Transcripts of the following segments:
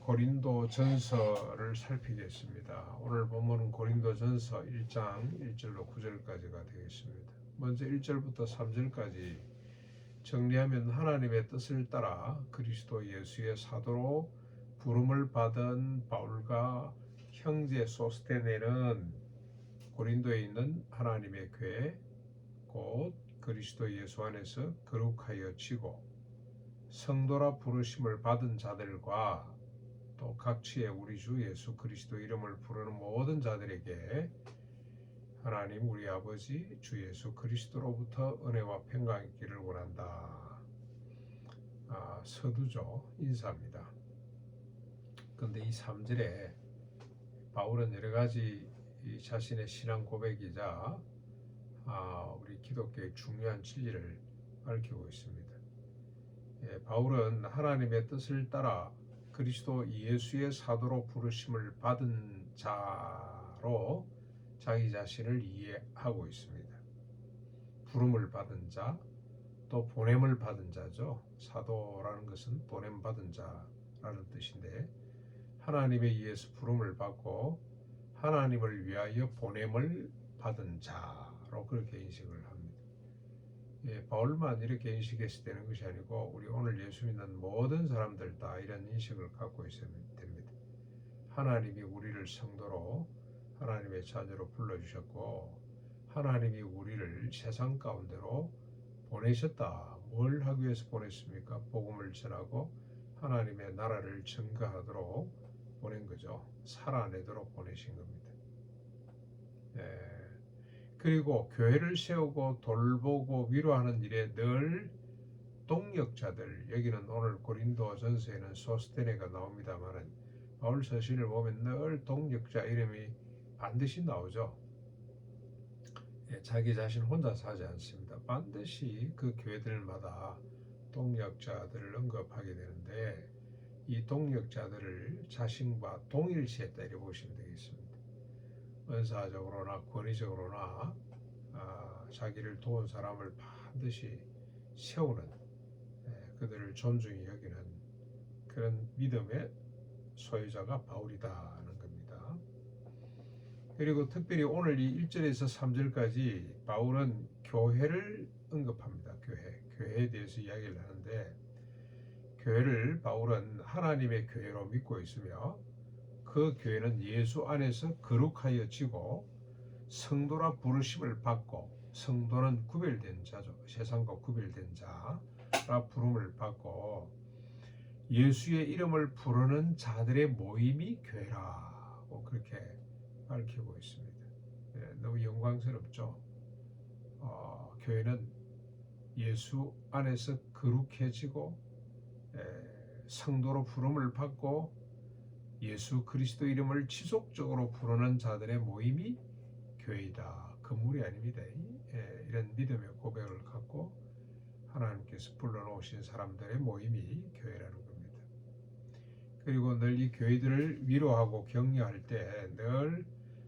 고린도 전서를 살피겠습니다. 오늘 본문은 고린도 전서 1장 1절로 9절까지가 되겠습니다. 먼저 1절부터 3절까지 정리하면 하나님의 뜻을 따라 그리스도 예수의 사도로 부름을 받은 바울과 형제 소스테네는 고린도에 있는 하나님의 교회 곧 그리스도 예수 안에서 거룩하여 지고 성도라 부르심을 받은 자들과 또 각처의 우리 주 예수 그리스도 이름을 부르는 모든 자들에게 하나님 우리 아버지 주 예수 그리스도로부터 은혜와 평강이 있기를 원한다. 서두죠. 인사입니다. 근데 이 3절에 바울은 여러 가지 자신의 신앙 고백이자 우리 기독교의 중요한 진리를 밝히고 있습니다. 바울은 하나님의 뜻을 따라 그리스도 예수의 사도로 부르심을 받은 자로 자기 자신을 이해하고 있습니다. 부름을 받은 자, 또 보냄을 받은 자죠. 사도라는 것은 보냄 받은 자라는 뜻인데 하나님에 의해서 부름을 받고 하나님을 위하여 보냄을 받은 자로 그렇게 인식을 합니다. 바울만 이렇게 인식해서 되는 것이 아니고 우리 오늘 예수 믿는 모든 사람들 다 이런 인식을 갖고 있어야 됩니다. 하나님이 우리를 성도로 하나님의 자녀로 불러주셨고 하나님이 우리를 세상 가운데로 보내셨다. 뭘 하기 위해서 보냈습니까? 복음을 전하고 하나님의 나라를 증거하도록 보낸 거죠. 살아내도록 보내신 겁니다. 그리고 교회를 세우고 돌보고 위로하는 일에 늘 동력자들, 여기는 오늘 고린도 전서에는 소스테네가 나옵니다만 바울 서신을 보면 늘 동력자 이름이 반드시 나오죠. 자기 자신 혼자서 하지 않습니다. 반드시 그 교회들마다 동력자들을 언급하게 되는데 이 동력자들을 자신과 동일시했다 이렇게 보시면 되겠습니다. 은사적으로나 권위적으로나 자기를 도운 사람을 반드시 세우는 그들을 존중히 여기는 그런 믿음의 소유자가 바울이다는 겁니다. 그리고 특별히 오늘 이 1절에서 3절까지 바울은 교회를 언급합니다. 교회에 대해서 이야기를 하는데 교회를 바울은 하나님의 교회로 믿고 있으며 그 교회는 예수 안에서 거룩하여 지고 성도라 부르심을 받고 성도는 구별된 자죠. 세상과 구별된 자라 부름을 받고 예수의 이름을 부르는 자들의 모임이 교회라고 그렇게 밝히고 있습니다. 너무 영광스럽죠. 교회는 예수 안에서 거룩해지고 성도로 부름을 받고 예수 그리스도 이름을 지속적으로 부르는 자들의 모임이 교회이다. 건물이 아닙니다. 이런 믿음의 고백을 갖고 하나님께서 불러놓으신 사람들의 모임이 교회라는 겁니다. 그리고 늘 이 교회들을 위로하고 격려할 때 늘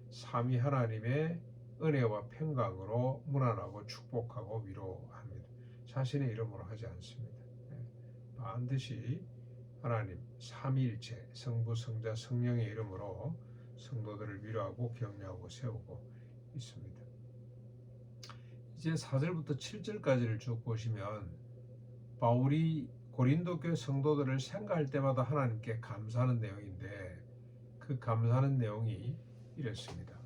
삼위 하나님의 은혜와 평강으로 문안하고 축복하고 위로합니다. 자신의 이름으로 하지 않습니다. 반드시 하나님 삼위일체 성부 성자 성령의 이름으로 성도들을 위로하고 격려하고 세우고 있습니다. 이제 4절부터 7절까지를 쭉 보시면 바울이 고린도 교회 성도들을 생각할 때마다 하나님께 감사하는 내용인데 그 감사하는 내용이 이렇습니다.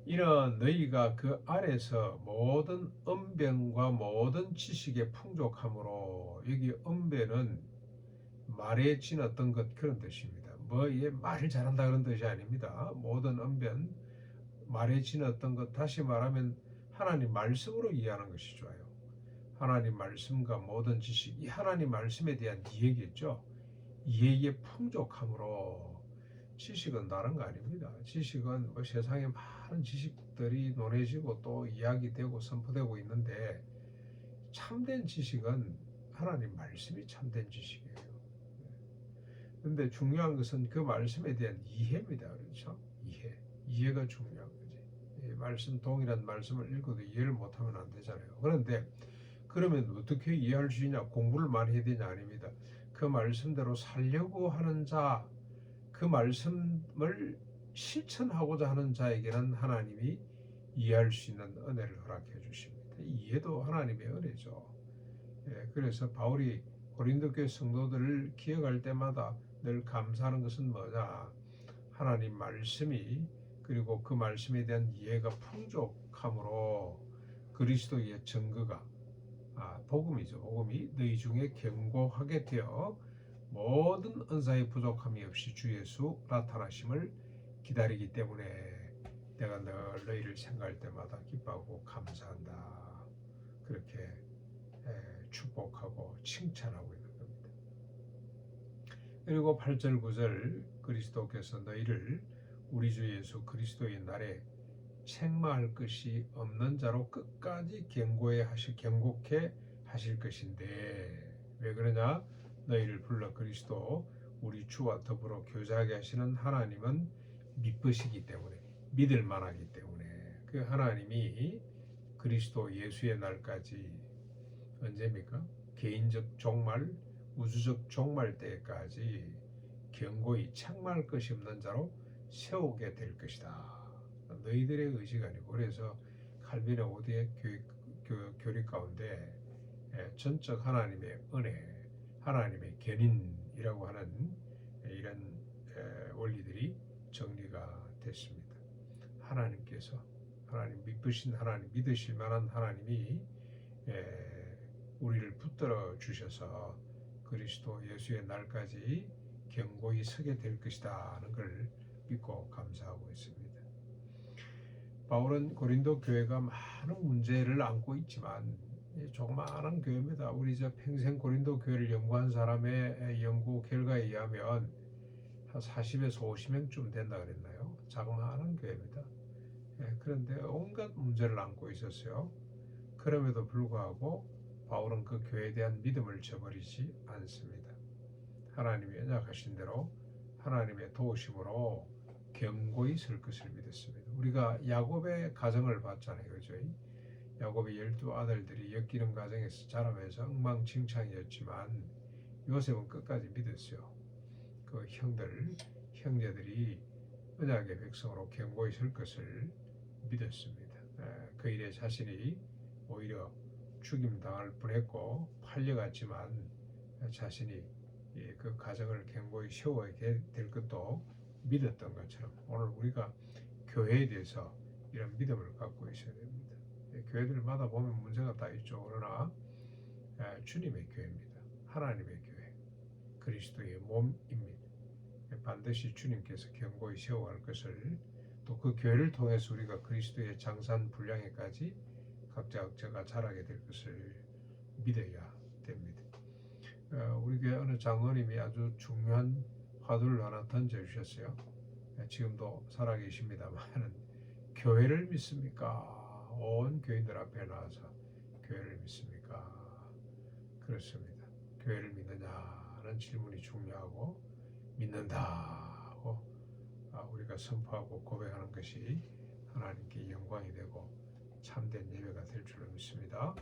이는 너희가 그 안에서 모든 언변과 모든 지식의 풍족함으로 여기 언변은 말에 지었던 것 그런 뜻입니다. 말을 잘한다 그런 뜻이 아닙니다. 모든 언변 말에 지었던 것 다시 말하면 하나님 말씀으로 이해하는 것이 좋아요. 하나님 말씀과 모든 지식 이 하나님 말씀에 대한 이해겠죠. 이해의 풍족함으로 지식은 다른 거 아닙니다. 지식은 세상에 많은 지식들이 논해지고 또 이야기되고 선포되고 있는데 참된 지식은 하나님 말씀이 참된 지식이에요. 근데 중요한 것은 그 말씀에 대한 이해입니다. 그렇죠? 이해가 중요한 거지. 말씀 동일한 말씀을 읽어도 이해를 못하면 안 되잖아요. 그런데 그러면 어떻게 이해할 수 있냐? 공부를 많이 해야 되냐? 아닙니다. 그 말씀대로 살려고 하는 자, 그 말씀을 실천하고자 하는 자에게는 하나님이 이해할 수 있는 은혜를 허락해 주십니다. 이해도 하나님의 은혜죠. 그래서 바울이 고린도 교회 성도들을 기억할 때마다 늘 감사하는 것은 뭐냐? 하나님 말씀이 그리고 그 말씀에 대한 이해가 풍족함으로 그리스도의 증거가 복음이죠. 복음이 너희 중에 견고하게 되어 모든 은사의 부족함이 없이 주 예수 나타나심을 기다리기 때문에 내가 늘 너희를 생각할 때마다 기뻐하고 감사한다. 그렇게 축복하고 칭찬하고 있는 겁니다. 그리고 8절 9절 그리스도께서 너희를 우리 주 예수 그리스도의 날에 책망할 것이 없는 자로 끝까지 견고케 하실 것인데 왜 그러냐? 너희를 불러 그리스도 우리 주와 더불어 교제하게 하시는 하나님은 믿으시기 때문에 믿을 만하기 때문에 그 하나님이 그리스도 예수의 날까지 언제입니까? 개인적 종말, 우주적 종말 때까지 견고히 책망할 것이 없는 자로 세우게 될 것이다. 너희들의 의지가 아니고 그래서 칼빈의 5대 교리 가운데 전적 하나님의 은혜, 하나님의 견인이라고 하는 이런 원리들이 정리가 됐습니다. 하나님께서 하나님 믿으신 하나님 믿으실 만한 하나님이 우리를 붙들어 주셔서 그리스도 예수의 날까지 견고히 서게 될 것이다 하는 걸 믿고 감사하고 있습니다. 바울은 고린도 교회가 많은 문제를 안고 있지만 조그마한 교회입니다. 우리 평생 고린도 교회를 연구한 사람의 연구 결과에 의하면 한 40에서 50명쯤 된다 그랬나요? 자그마한 교회입니다. 그런데 온갖 문제를 안고 있었어요. 그럼에도 불구하고 바울은 그 교회에 대한 믿음을 저버리지 않습니다. 하나님이 언약하신 대로 하나님의 도우심으로 견고히 설 것을 믿었습니다. 우리가 야곱의 가정을 봤잖아요. 그죠? 야곱의 12아들들이 엮이는 가정에서 자라면서 엉망진창이었지만 요셉은 끝까지 믿었어요. 그 형제들이 언약의 백성으로 견고히 설 것을 믿었습니다. 그 일에 자신이 오히려 죽임당할 뻔했고 팔려갔지만 자신이 그 가정을 견고히 세워야 될 것도 믿었던 것처럼 오늘 우리가 교회에 대해서 이런 믿음을 갖고 있어야 됩니다. 교회들마다 보면 문제가 다 있죠. 그러나 주님의 교회입니다. 하나님의 교회, 그리스도의 몸입니다. 반드시 주님께서 견고히 세워갈 것을 또 그 교회를 통해서 우리가 그리스도의 장산 분량에까지 각자가 자라게 될 것을 믿어야 됩니다. 우리 교회 어느 장로님이 아주 중요한 화두를 하나 던져주셨어요. 지금도 살아계십니다만 교회를 믿습니까? 온 교인들 앞에 나와서 교회를 믿습니까? 그렇습니다. 교회를 믿느냐는 질문이 중요하고 믿는다고 우리가 선포하고 고백하는 것이 하나님께 영광이 되고 참된 예배가 될 줄로 믿습니다.